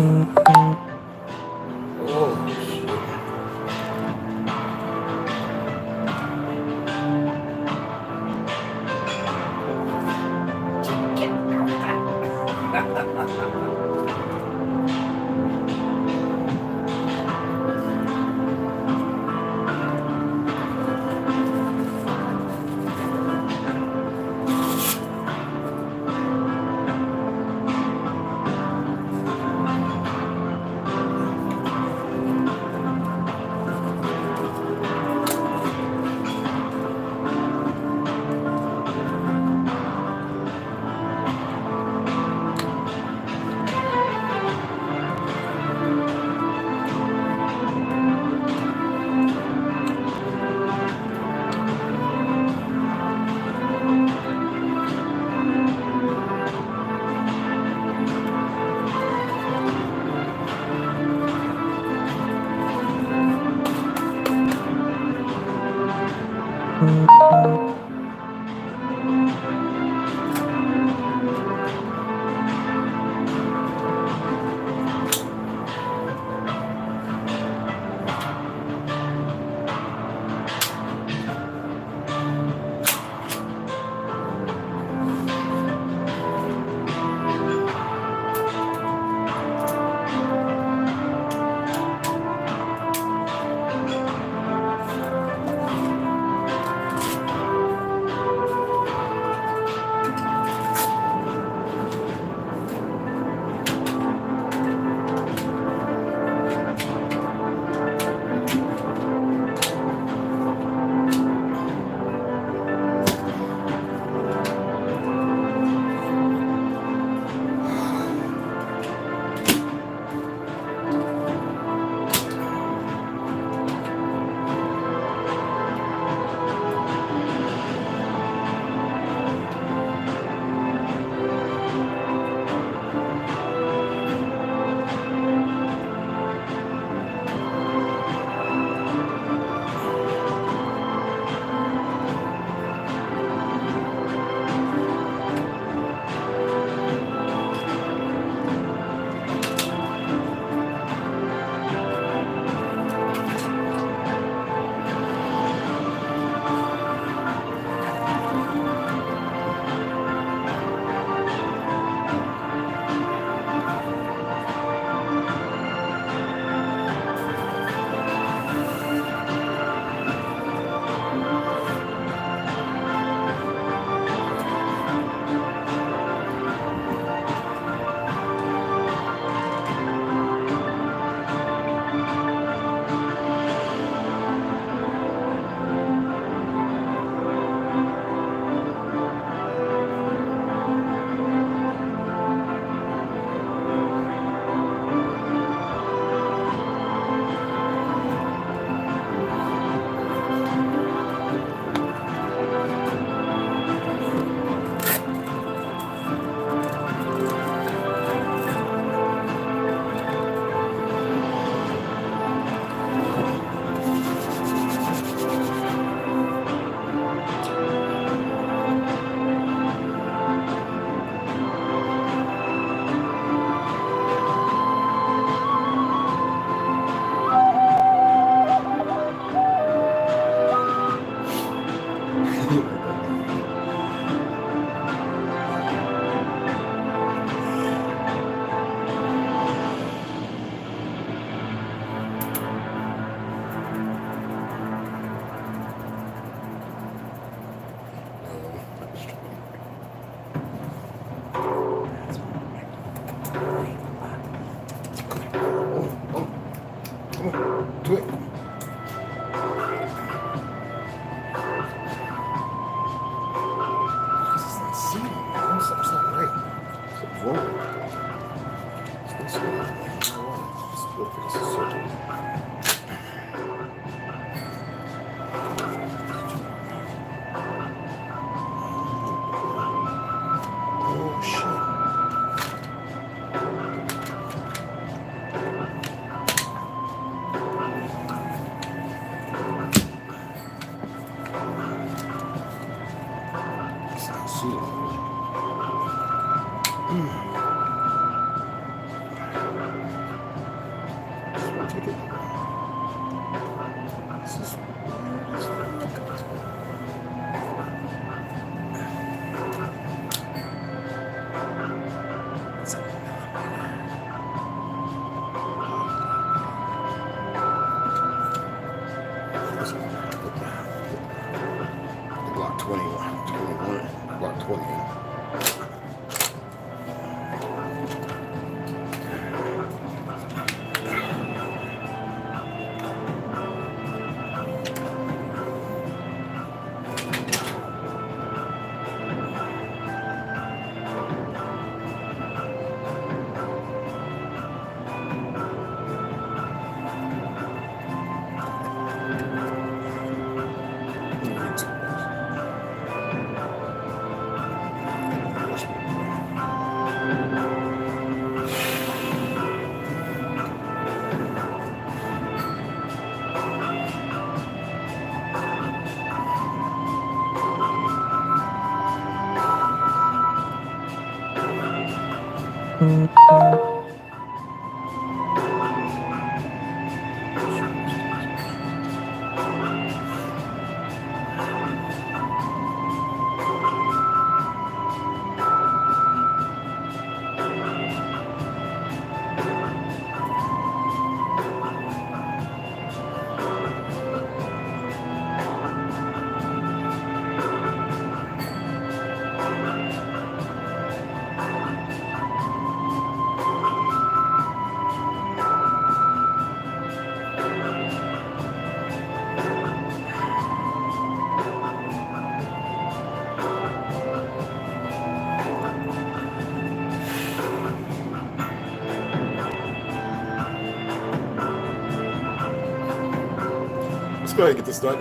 Oh, shit. Do it. It's not seeing, man. Something's not right. Something's wrong. It's not seeing. Just go fix the circle. Oh, shit. Let's go ahead and get this done.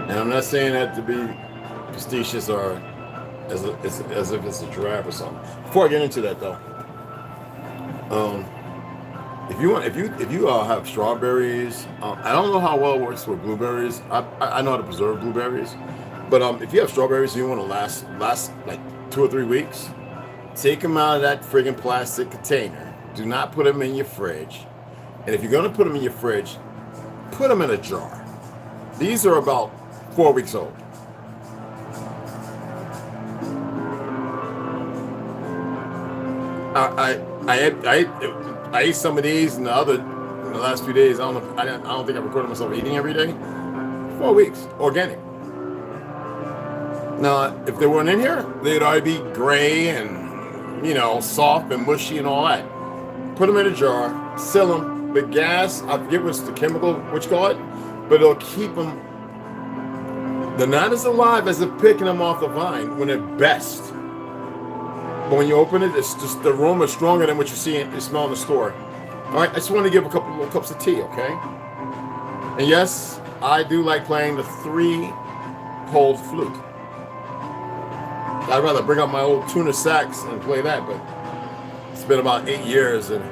And I'm not saying that to be facetious or as if it's a giraffe or something. Before I get into that though, if you have strawberries, I don't know how well it works with blueberries. I know how to preserve blueberries, but if you have strawberries and you want to last like 2 or 3 weeks, take them out of that friggin' plastic container. Do not put them in your fridge. And if you're gonna put them in your fridge, put them in a jar. These are about 4 weeks old. I ate some of these in the last few days. I don't think I recorded myself eating every day. 4 weeks, organic. Now, if they weren't in here, they'd already be gray and soft and mushy and all that. Put them in a jar, seal them. The gas, I forget what's the chemical, what you call it, but it'll keep them. They're not as alive as if picking them off the vine when they're best. But when you open it, it's just the aroma is stronger than what you see and smell in the store. All right, I just want to give a couple little cups of tea, okay? And yes, I do like playing the 3-hole flute. I'd rather bring up my old tuner sax and play that, but it's been about 8 years and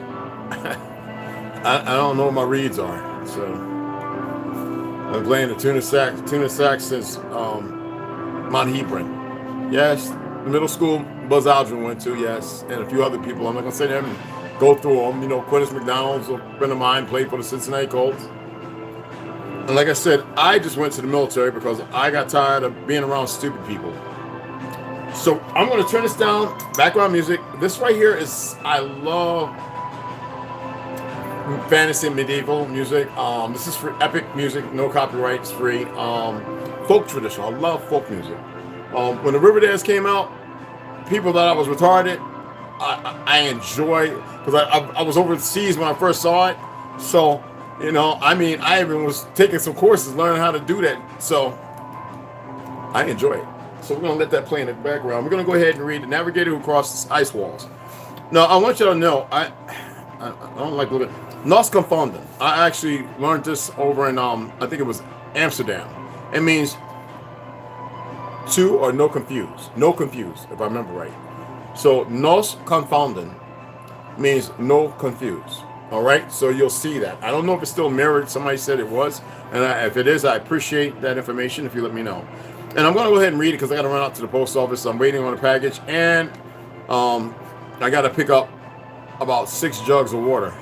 I don't know what my reeds are, so I'm playing the tuner sax since Mount Hebron. Yes, the middle school Buzz Aldrin went to, yes, and a few other people. I'm not gonna say them and go through them. Quintus McDonald's, a friend of mine, played for the Cincinnati Colts. And like I said, I just went to the military because I got tired of being around stupid people. So I'm gonna turn this down. Background music. This right here is, I love fantasy medieval music. This is for epic music, no copyright, it's free. Folk tradition. I love folk music. When the Riverdance came out, people thought I was retarded. I enjoy, because I was overseas when I first saw it. So, I even was taking some courses learning how to do that. So I enjoy it. So we're gonna let that play in the background. We're gonna go ahead and read The Navigator Who Crossed Ice Walls. Now I want you to know, I don't like looking. Nos confunden. I actually learned this over in I think it was Amsterdam. It means to or no confused. No confused, if I remember right. So nos confunden means no confused. All right, so you'll see that. I don't know if it's still mirrored. Somebody said it was, and if it is, I appreciate that information if you let me know. And I'm gonna go ahead and read it because I gotta run out to the post office. I'm waiting on a package, and I gotta pick up about 6 jugs of water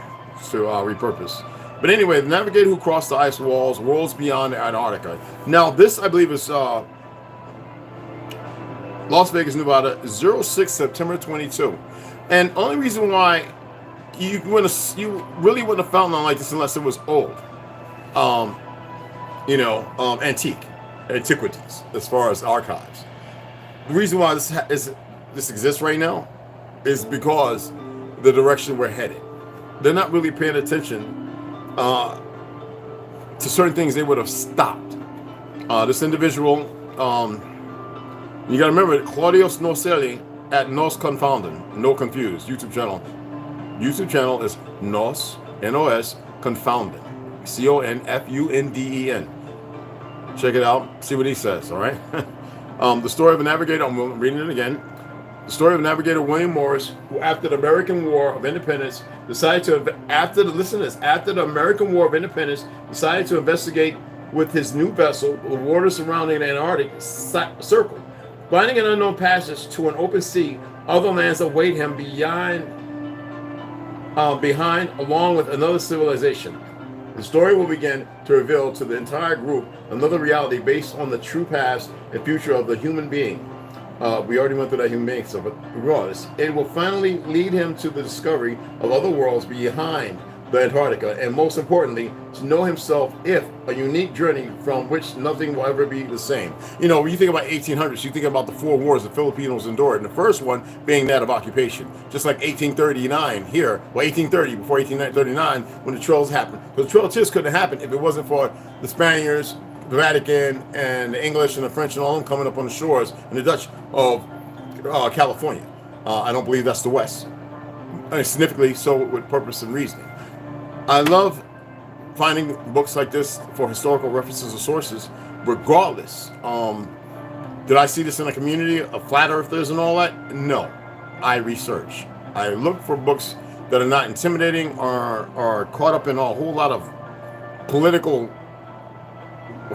to repurpose. But anyway, the navigator who crossed the ice walls, worlds beyond Antarctica. Now, this I believe is Las Vegas, Nevada, 06 September 22. And only reason why you really wouldn't have found one like this unless it was old, antiquities as far as archives. The reason why this exists right now is because the direction we're headed. They're not really paying attention to certain things they would have stopped. This individual, you got to remember, Claudius Nocelli at Nos Confunden, No Confused, YouTube channel. YouTube channel is Nos, N-O-S, Confunden, C-O-N-F-U-N-D-E-N. Check it out, see what he says, all right? The story of a navigator, I'm reading it again. The story of navigator William Morris, who after the American War of Independence decided to, after the American War of Independence, decided to investigate with his new vessel the waters surrounding the Antarctic Circle. Finding an unknown passage to an open sea Other lands await him behind, along with another civilization. The story will begin to reveal to the entire group another reality based on the true past and future of the human being. We already went through that human being stuff, but regardless, it will finally lead him to the discovery of other worlds behind the Antarctica, and most importantly, to know himself, if a unique journey from which nothing will ever be the same. You know, when you think about 1800s, you think about the 4 wars the Filipinos endured, and the first one being that of occupation. Just like 1839 here, well, 1830, before 1839, when the Trails happened. The Trails just couldn't happen if it wasn't for the Spaniards, the Vatican, and the English and the French and all them coming up on the shores, and the Dutch of California. I don't believe that's the West. Significantly so with purpose and reasoning. I love finding books like this for historical references or sources, regardless. Did I see this in a community of flat earthers and all that? No. I research. I look for books that are not intimidating or are caught up in a whole lot of political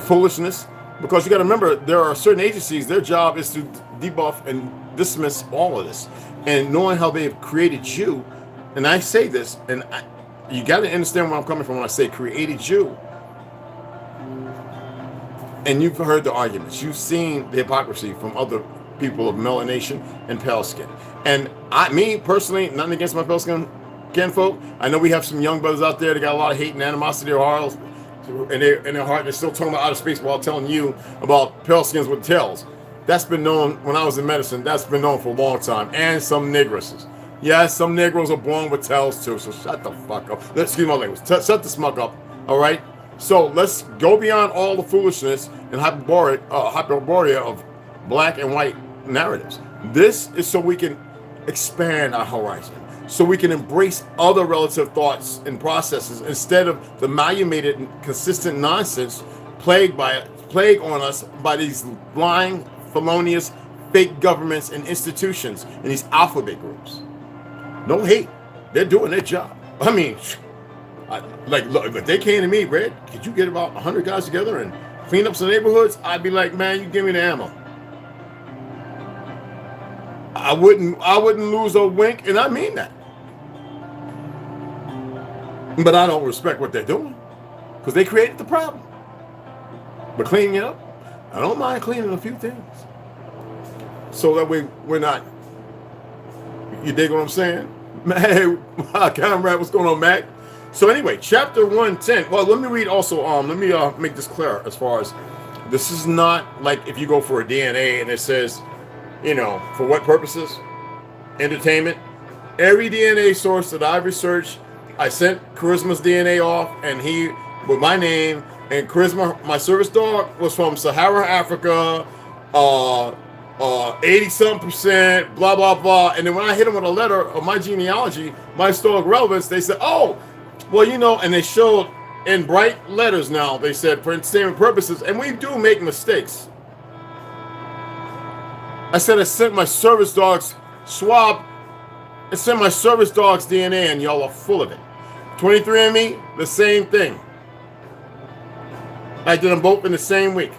foolishness, because you got to remember, there are certain agencies, their job is to debuff and dismiss all of this. And knowing how they've created you, and I say this, and you got to understand where I'm coming from when I say created you. And you've heard the arguments. You've seen the hypocrisy from other people of melanation and pale skin. And me personally, nothing against my pale skin kinfolk. I know we have some young brothers out there that got a lot of hate and animosity in their heart. They're still talking about outer space while telling you about pale skins with tails. That's been known when I was in medicine. That's been known for a long time. And some negresses. Yes, some Negroes are born with tails too, so shut the fuck up. Excuse my language. Shut the smuck up, all right? So let's go beyond all the foolishness and hyperborea of black and white narratives. This is so we can expand our horizon, so we can embrace other relative thoughts and processes instead of the amalgamated and consistent nonsense plague on us by these lying, felonious, fake governments and institutions and these alphabet groups. No hate. They're doing their job. I mean, look, if they came to me, Red, could you get about 100 guys together and clean up some neighborhoods? I'd be like, man, you give me the ammo. I wouldn't lose a wink, and I mean that. But I don't respect what they're doing, because they created the problem. But cleaning it up, I don't mind cleaning a few things. So that way we're not, you dig what I'm saying? Hey, my comrade, what's going on, Mac? So anyway, chapter 110. Well, let me read also, let me make this clear as far as, this is not like if you go for a DNA and it says, you know, for what purposes? Entertainment. Every DNA source that I've researched, I sent Charisma's DNA off, and he, with my name, and Charisma, my service dog, was from Sahara, Africa, 80-something%, blah, blah, blah. And then when I hit him with a letter of my genealogy, my historic relevance, they said, oh, well, you know, and they showed in bright letters now, they said, for entertainment purposes, and we do make mistakes. I said I sent my service dog's swab, I sent my service dog's DNA, and y'all are full of it. 23andMe, the same thing. I did them both in the same week.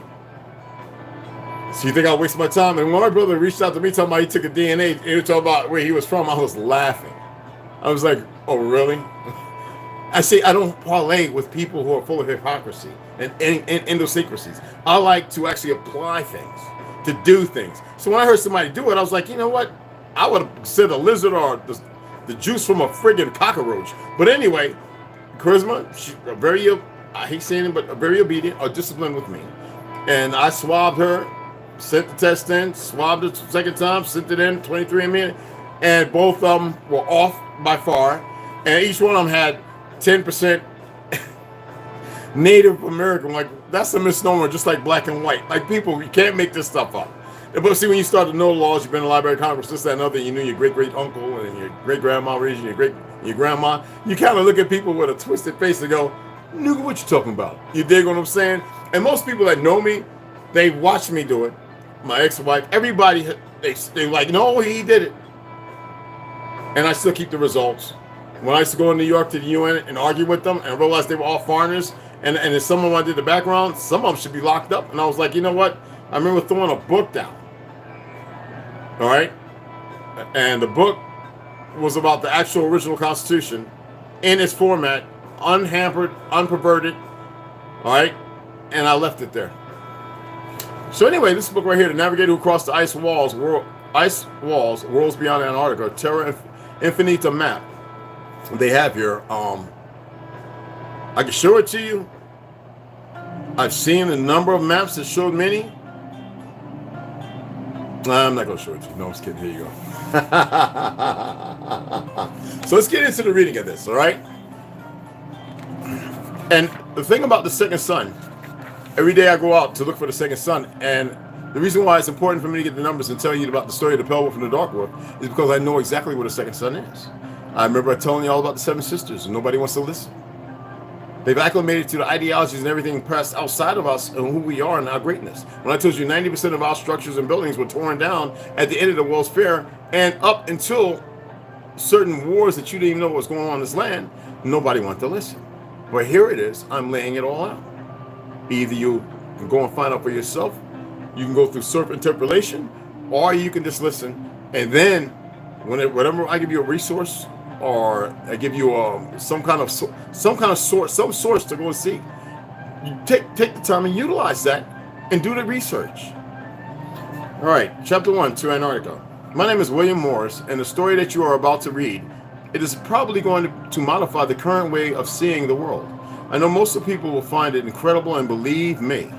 So you think I'll waste my time? And when my brother reached out to me talking about he took a DNA and he was talking about where he was from, I was laughing. I was like, oh, really? I say I don't parlay with people who are full of hypocrisy and idiosyncrasies. I like to actually apply things, to do things. So when I heard somebody do it, I was like, you know what? I would have said a lizard or the juice from a friggin' cockroach. But anyway, Charisma, she very, I hate saying it, but very obedient or disciplined with me. And I swabbed her, sent the test in, swabbed it the second time, sent it in, 23andMe, and both of them were off by far. And each one of them had 10% Native American. Like, that's a misnomer, just like black and white. Like, people, you can't make this stuff up. But see, when you start to know laws, you've been in the Library of Congress, this, that, and other, you knew your great-great-uncle and your great-grandma raising your grandma, you kind of look at people with a twisted face and go, nigga, what you talking about? You dig what I'm saying? And most people that know me, they watch me do it. My ex-wife, everybody, they like, no, he did it. And I still keep the results. When I used to go in New York to the UN and argue with them and realized they were all foreigners, and if someone did the background, some of them should be locked up. And I was like, you know what? I remember throwing a book down. All right? And the book was about the actual original Constitution in its format, unhampered, unperverted. All right, and I left it there. So anyway, this book right here, The Navigator Who Crossed the Ice Walls, Worlds Beyond Antarctica, Terra Infinita map. They have here. I can show it to you. I've seen a number of maps that showed many. I'm not going to show it to you. No, I'm just kidding. Here you go. So let's get into the reading of this, all right? And the thing about the second sun, every day I go out to look for the second sun, and the reason why it's important for me to get the numbers and tell you about the story of the Pale Wolf and the Dark Wolf is because I know exactly what a second sun is. I remember telling you all about the Seven Sisters, and nobody wants to listen. They've acclimated to the ideologies and everything pressed outside of us and who we are and our greatness. When I told you 90% of our structures and buildings were torn down at the end of the World's Fair, and up until certain wars that you didn't even know what was going on in this land, nobody wanted to listen. But here it is. I'm laying it all out. Either you can go and find out for yourself, you can go through self-interpolation, or you can just listen. And then, whenever I give you a resource, or I give you some source to go and see, you take the time and utilize that and do the research. All right, chapter 1, to Antarctica. My name is William Morris, and the story that you are about to read, it is probably going to modify the current way of seeing the world. I know most of the people will find it incredible, and believe me,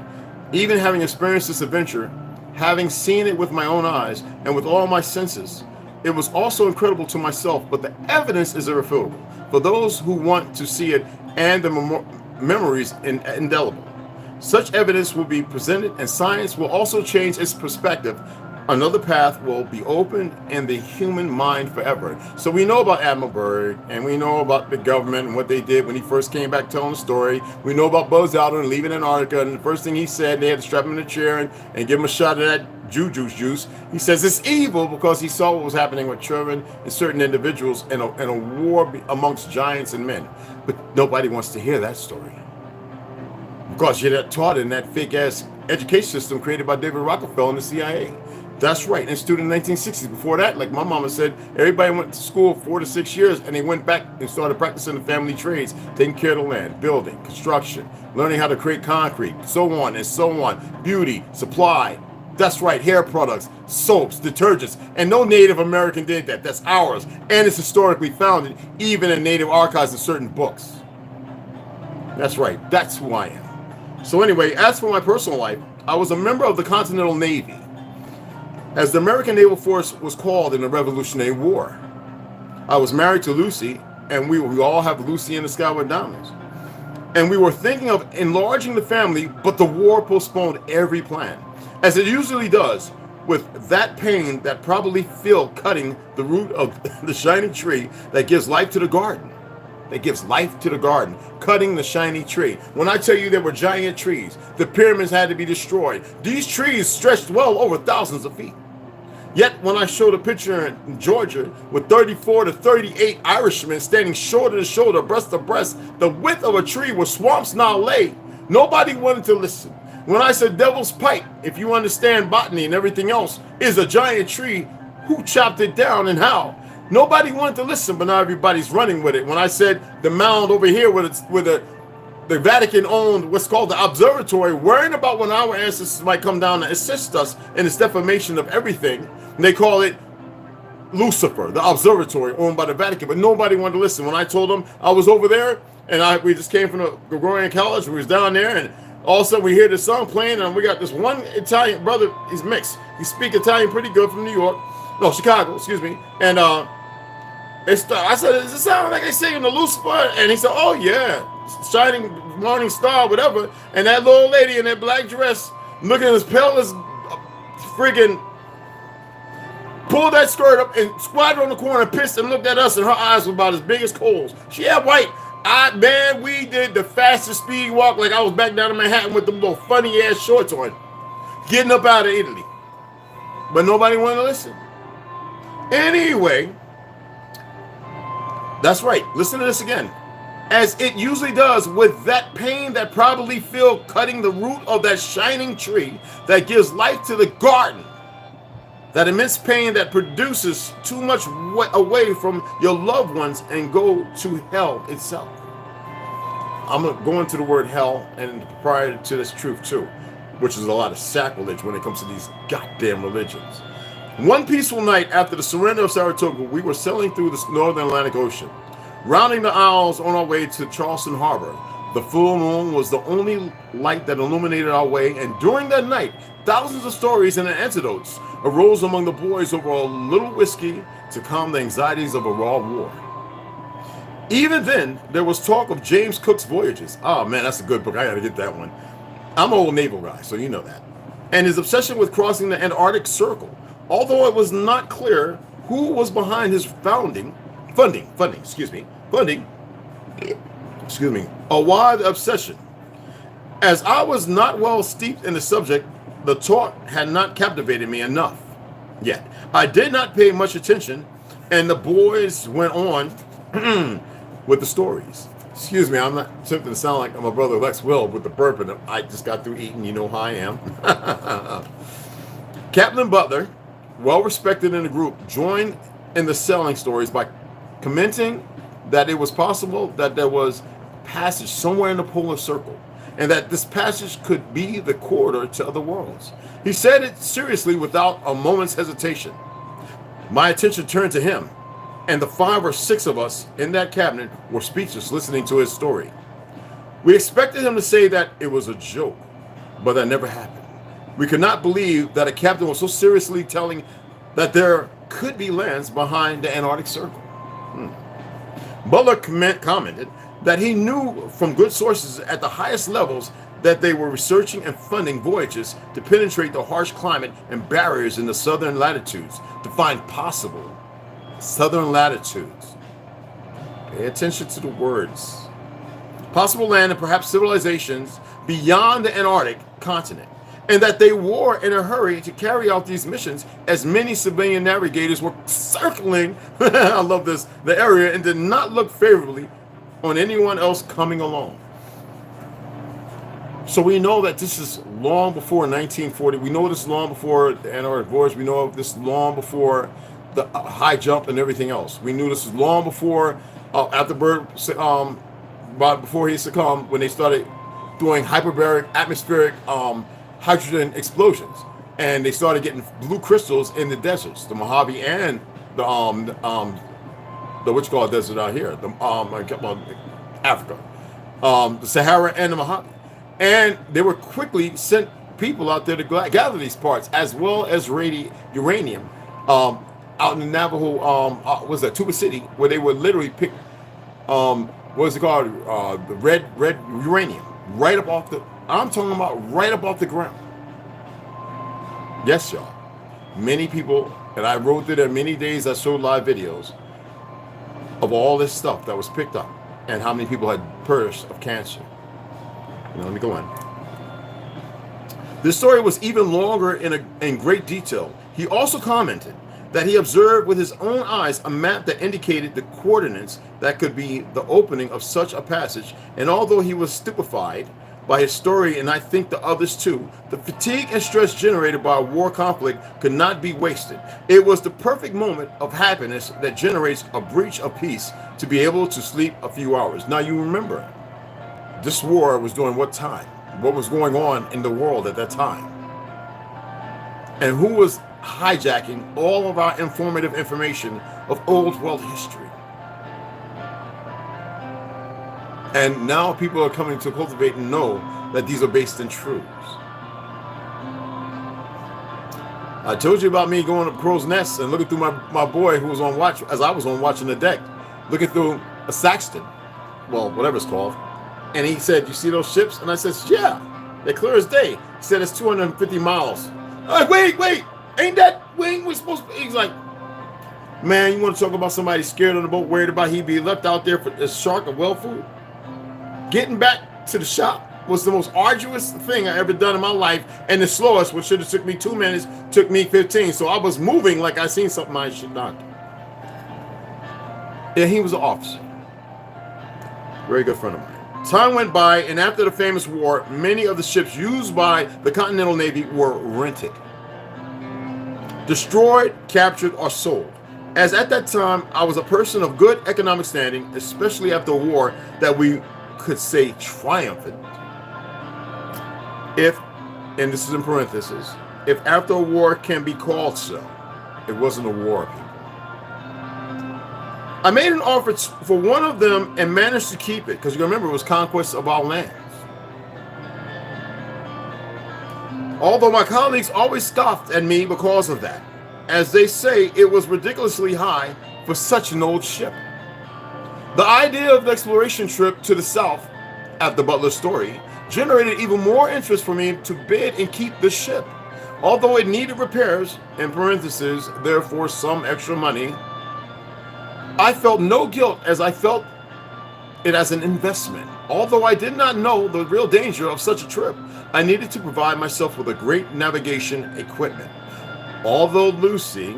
even having experienced this adventure, having seen it with my own eyes and with all my senses, it was also incredible to myself, but the evidence is irrefutable for those who want to see it, and the memories indelible. Such evidence will be presented, and science will also change its perspective. Another path will be opened in the human mind forever. So we know about Admiral Byrd, and we know about the government and what they did when he first came back telling the story. We know about Buzz Aldrin leaving Antarctica, and the first thing he said, they had to strap him in a chair and give him a shot of that juice. He says it's evil because he saw what was happening with children and certain individuals in a war amongst giants and men. But nobody wants to hear that story, because you're not taught in that fake-ass education system created by David Rockefeller and the CIA. That's right, instituted in the 1960s. Before that, like my mama said, everybody went to school 4 to 6 years, and they went back and started practicing the family trades, taking care of the land, building, construction, learning how to create concrete, so on and so on, beauty, supply. That's right, hair products, soaps, detergents, and no Native American did that. That's ours, and it's historically founded, even in Native archives and certain books. That's right, that's who I am. So anyway, as for my personal life, I was a member of the Continental Navy, as the American Naval Force was called in the Revolutionary War. I was married to Lucy, and we all have Lucy in the sky with diamonds. And we were thinking of enlarging the family, but the war postponed every plan, as it usually does, with that pain that probably feel cutting the root of the shiny tree that gives life to the garden. Cutting the shiny tree. When I tell you there were giant trees, the pyramids had to be destroyed. These trees stretched well over thousands of feet. Yet when I showed a picture in Georgia with 34 to 38 Irishmen standing shoulder to shoulder, breast to breast, the width of a tree where swamps now lay, nobody wanted to listen. When I said Devil's Pipe, if you understand botany and everything else, is a giant tree, who chopped it down and how? Nobody wanted to listen, but now everybody's running with it. When I said the mound over here with the Vatican owned what's called the observatory, worrying about when our ancestors might come down and assist us in this defamation of everything, and they call it Lucifer, the observatory owned by the Vatican, but nobody wanted to listen. When I told them I was over there, and we just came from the Gregorian College, we was down there, and all of a sudden we hear this song playing, and we got this one Italian brother, he's mixed. He speaks Italian pretty good from New York. No, Chicago, excuse me. And I said, does it sound like they singing the Lucifer? And he said, oh yeah, shining morning star, whatever. And that little lady in that black dress, looking as pale as friggin', pulled that skirt up and squatted on the corner, pissed and looked at us, and her eyes were about as big as coals. She had white. Man, we did the fastest speed walk like I was back down in Manhattan with them little funny ass shorts on, getting up out of Italy. But nobody wanted to listen. Anyway, that's right. Listen to this again. As it usually does, with that pain that probably feel cutting the root of that shining tree that gives life to the garden. That immense pain that produces too much away from your loved ones and go to hell itself. I'm going to go into the word hell and prior to this truth too, which is a lot of sacrilege when it comes to these goddamn religions. One peaceful night after the surrender of Saratoga, we were sailing through the northern Atlantic Ocean, rounding the Isles on our way to Charleston Harbor. The full moon was the only light that illuminated our way, and during that night, thousands of stories and anecdotes arose among the boys over a little whiskey to calm the anxieties of a raw war. Even then, there was talk of James Cook's voyages. Oh man, that's a good book. I gotta get that one. I'm an old naval guy, so you know that. And his obsession with crossing the Antarctic Circle, although it was not clear who was behind his funding, or why the obsession. As I was not well steeped in the subject, the talk had not captivated me enough yet. I did not pay much attention, and the boys went on with the stories. Excuse me, I'm not attempting to sound like my brother Lex Will with the burp, and I just got through eating. You know how I am. Captain Butler, well respected in the group, joined in the selling stories by commenting that it was possible that there was passage somewhere in the polar circle, and that this passage could be the corridor to other worlds. He said it seriously without a moment's hesitation. My attention turned to him, and the 5 or 6 of us in that cabinet were speechless listening to his story. We expected him to say that it was a joke, but that never happened. We could not believe that a captain was so seriously telling that there could be lands behind the Antarctic Circle. Butler commented that he knew from good sources at the highest levels that they were researching and funding voyages to penetrate the harsh climate and barriers in the southern latitudes to find possible southern latitudes. Pay attention to the words. Possible land and perhaps civilizations beyond the Antarctic continent, and that they were in a hurry to carry out these missions as many civilian navigators were circling, I love this, the area, and did not look favorably on anyone else coming along. So we know that this is long before 1940. We know this long before the Antarctic voyage. We know this long before the high jump and everything else. We knew this was long before, after Byrd, before he succumbed, when they started doing hyperbaric, atmospheric hydrogen explosions, and they started getting blue crystals in the deserts, the Mojave and the what's called desert out here, Africa, the Sahara and the Mojave, and they were quickly sent people out there to gather these parts as well as uranium. Out in the Navajo, was that Tuba City, where they would literally pick, what is it called, the red uranium, right up off the, I'm talking about right up off the ground. Yes, y'all. Many people, and I rode through there many days, I showed live videos of all this stuff that was picked up and how many people had perished of cancer. Let me go on. This story was even longer in great detail. He also commented that he observed with his own eyes a map that indicated the coordinates that could be the opening of such a passage, and although he was stupefied by his story, and I think the others too, the fatigue and stress generated by a war conflict could not be wasted. It was the perfect moment of happiness that generates a breach of peace to be able to sleep a few hours. Now you remember, this war was during what time? What was going on in the world at that time? And who was hijacking all of our informative information of old world history? And now people are coming to cultivate and know that these are based in truths. I told you about me going up Crow's Nest and looking through my boy who was on watch, as I was on watching the deck, looking through a Saxton, well, whatever it's called. And he said, "You see those ships?" And I said, "Yeah, they're clear as day." He said, "It's 250 miles. Wait, ain't that wing we supposed to be?" He's like, "Man, you want to talk about somebody scared on the boat, worried about he be left out there for a shark of well food?" Getting back to the shop was the most arduous thing I ever done in my life, and the slowest, which should have took me 2 minutes, took me 15. So I was moving like I seen something I should not. Yeah, he was an officer. Very good friend of mine. Time went by, and after the famous war, many of the ships used by the Continental Navy were rented. destroyed, captured, or sold. As at that time, I was a person of good economic standing, especially after a war that we could say triumphant. If, and this is in parentheses, if after a war can be called so, it wasn't a war, people. I made an offer for one of them and managed to keep it, because you remember it was conquest of our lands. Although my colleagues always scoffed at me because of that, as they say it was ridiculously high for such an old ship. The idea of the exploration trip to the south, after Butler's story, generated even more interest for me to bid and keep the ship. Although it needed repairs, in parentheses, therefore some extra money, I felt no guilt as I felt it as an investment. Although I did not know the real danger of such a trip, I needed to provide myself with a great navigation equipment. Although Lucy,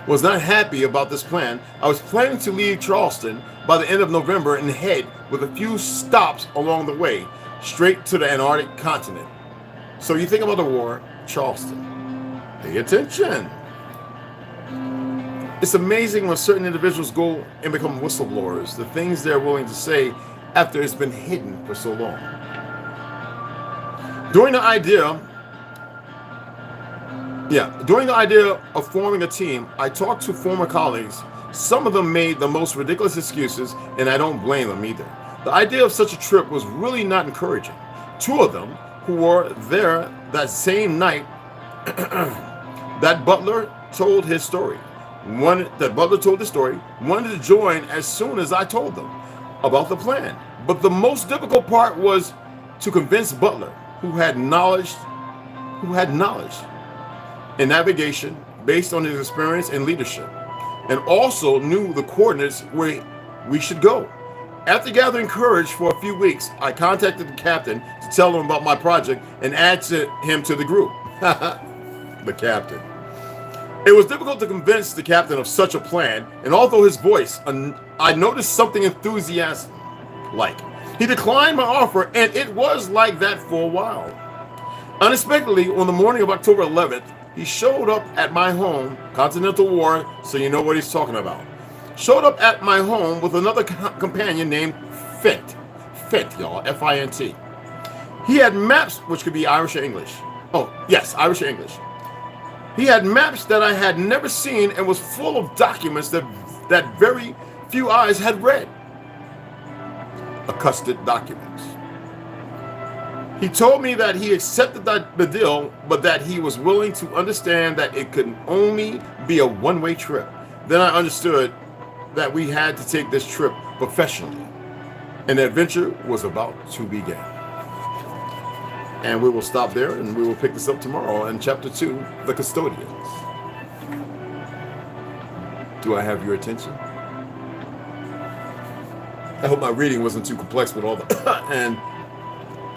was not happy about this plan, I was planning to leave Charleston by the end of November and head, with a few stops along the way, straight to the Antarctic continent. So you think about the war, Charleston. Pay attention. It's amazing when certain individuals go and become whistleblowers, the things they're willing to say after it's been hidden for so long. During the idea of forming a team, I talked to former colleagues. Some of them made the most ridiculous excuses, and I don't blame them either. The idea of such a trip was really not encouraging. Two of them, who were there that same night that Butler told his story, wanted to join as soon as I told them about the plan. But the most difficult part was to convince Butler, who had knowledge in navigation based on his experience and leadership, and also knew the coordinates where we should go. After gathering courage for a few weeks, I contacted the captain to tell him about my project and add him to the group. The captain. It was difficult to convince the captain of such a plan, and although his voice, I noticed something enthusiastic-like. He declined my offer, and it was like that for a while. Unexpectedly, on the morning of October 11th, he showed up at my home, Continental War, so you know what he's talking about. Showed up at my home with another companion named Fint, y'all, F-I-N-T. He had maps, which could be Irish or English. Oh, yes, Irish or English. He had maps that I had never seen and was full of documents that very few eyes had read. Accosted documents. He told me that he accepted the deal, but that he was willing to understand that it could only be a one-way trip. Then I understood that we had to take this trip professionally, and the adventure was about to begin. And we will stop there, and we will pick this up tomorrow in Chapter 2, The Custodians. Do I have your attention? I hope my reading wasn't too complex with all the... and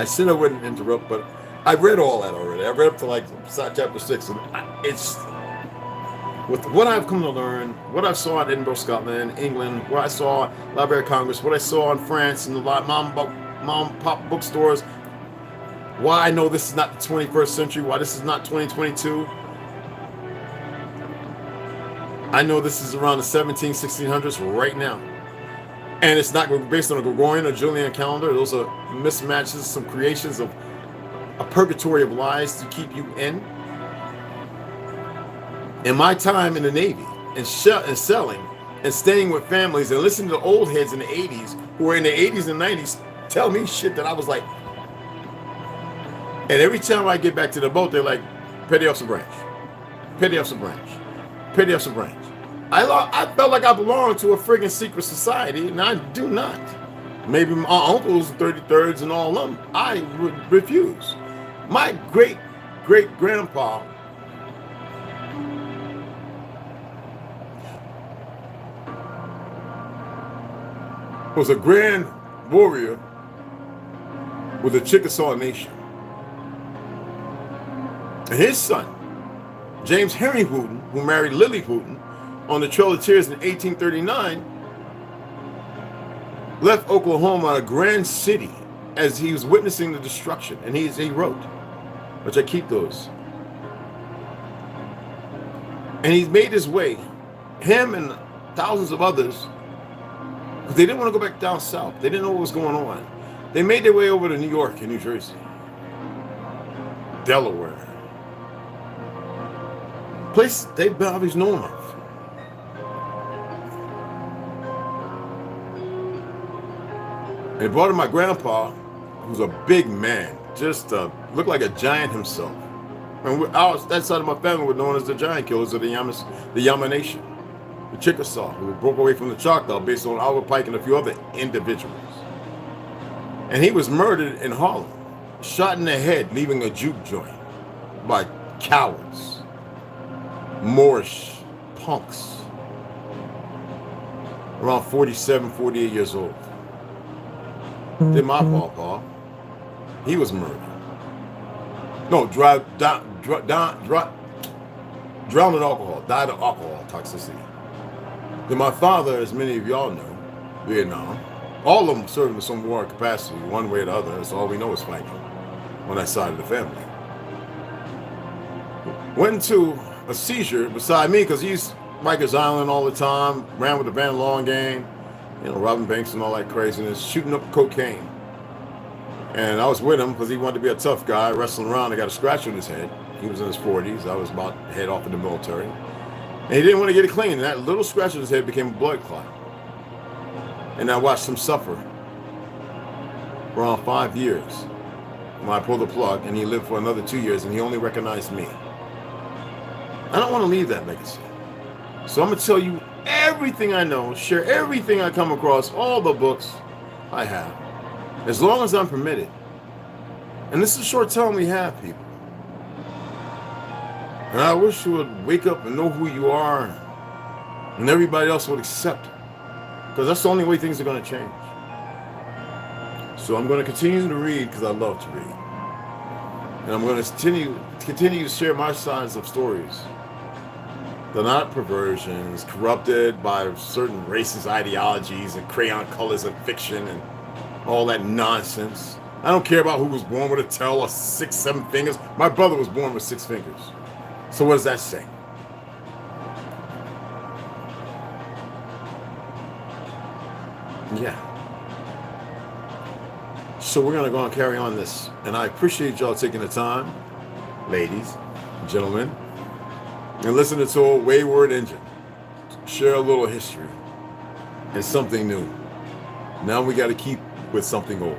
I said I wouldn't interrupt, but I read all that already. I read up to like Chapter 6, and it's... with what I've come to learn, what I saw in Edinburgh, Scotland, England, what I saw Library of Congress, what I saw in France in the mom pop bookstores, why I know this is not the 21st century, why this is not 2022. I know this is around the 1600s right now. And it's not based on a Gregorian or Julian calendar. Those are mismatches, some creations of a purgatory of lies to keep you in. In my time in the Navy, and selling, and staying with families, and listening to old heads in the 80s, who were in the 80s and 90s, tell me shit that I was like, and every time I get back to the boat, they're like, petty officer branch, petty officer branch, petty officer branch. I felt like I belonged to a friggin' secret society, and I do not. Maybe my uncles, 33rds, and all of them, I would refuse. My great-great-grandpa was a grand warrior with the Chickasaw Nation. And his son, James Henry Wooten, who married Lily Wooten on the Trail of Tears in 1839, left Oklahoma, a grand city, as he was witnessing the destruction. And he wrote, which I keep those. And he's made his way, him and thousands of others, because they didn't want to go back down south. They didn't know what was going on. They made their way over to New York and New Jersey, Delaware, place they've always known of. And they brought in my grandpa, who's a big man, just looked like a giant himself. And that side of my family were known as the giant killers of the Yama Nation, the Chickasaw, who broke away from the Choctaw based on Albert Pike and a few other individuals. And he was murdered in Harlem, shot in the head, leaving a juke joint by cowards, Moorish punks, around 47, 48 years old. Then my papa, he was murdered. No, drowned in alcohol, died of alcohol toxicity. Then my father, as many of y'all know, Vietnam, all of them served in some war capacity, one way or the other. That's all we know is fighting on that side of the family. Went into a seizure beside me because he's Rikers Island all the time, ran with the Van Long gang, you know, robbing banks and all that craziness, shooting up cocaine. And I was with him because he wanted to be a tough guy, wrestling around. I got a scratch on his head. He was in his 40s. I was about to head off in the military. And he didn't want to get it clean. And that little scratch on his head became a blood clot. And I watched him suffer for around 5 years when I pulled the plug, and he lived for another 2 years, and he only recognized me. I don't want to leave that legacy. So I'm going to tell you everything I know, share everything I come across, all the books I have, as long as I'm permitted. And this is a short time we have, people. And I wish you would wake up and know who you are, and everybody else would accept it. Because that's the only way things are going to change. So I'm going to continue to read because I love to read. And I'm going to continue to share my sides of stories. They're not perversions, corrupted by certain racist ideologies and crayon colors and fiction and all that nonsense. I don't care about who was born with a tail or 6, 7 fingers. My brother was born with 6 fingers. So what does that say? Yeah. So we're going to go and carry on this. And I appreciate y'all taking the time, ladies, gentlemen, and listening to a wayward engine. Share a little history and something new. Now we got to keep with something old.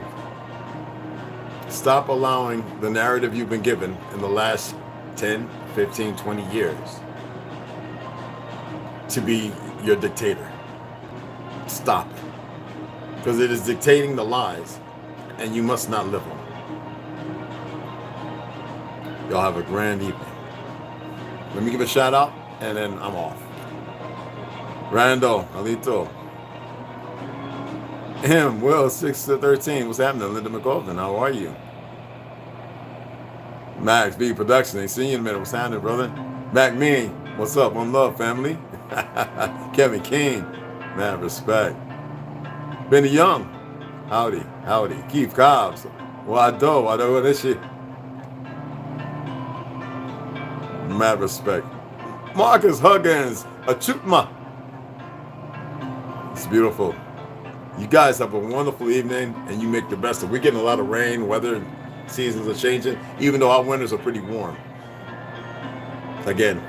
Stop allowing the narrative you've been given in the last 10, 15, 20 years to be your dictator. Stop it. Because it is dictating the lies, and you must not live them. Y'all have a grand evening. Let me give a shout out, and then I'm off. Randall, Alito, Will, 6 to 13. What's happening? Linda McGolden, how are you? Max B Production, ain't seen you in a minute. What's happening, brother? Mac Mean, what's up? One love, family. Kevin King, man, respect. Benny Young, howdy. Keith Cobbs, Wado what is she? Mad respect. Marcus Huggins, Achutma. It's beautiful. You guys have a wonderful evening, and you make the best of it. We're getting a lot of rain, weather, seasons are changing, even though our winters are pretty warm. Again,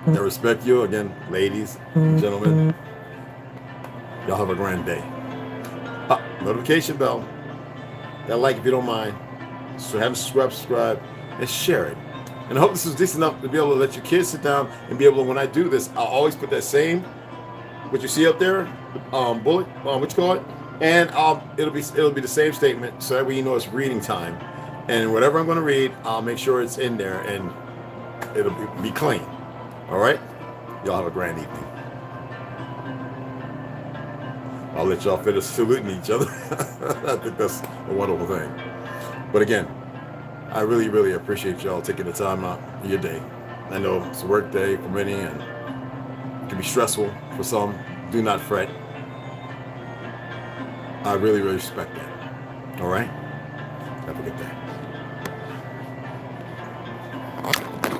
I respect you. Again, ladies, gentlemen, y'all have a grand day. Notification bell. That like if you don't mind. So have a subscribe, and share it. And I hope this is decent enough to be able to let your kids sit down and be able to, when I do this, I'll always put that same, what you see up there, bullet, what you call it, and it'll be the same statement, so that way you know it's reading time. And whatever I'm going to read, I'll make sure it's in there, and it'll be clean. All right? Y'all have a grand evening. I'll let y'all finish saluting each other. I think that's a wonderful thing. But again, I really, really appreciate y'all taking the time out of your day. I know it's a work day for many, and it can be stressful for some. Do not fret. I really, really respect that. All right? Have a good day.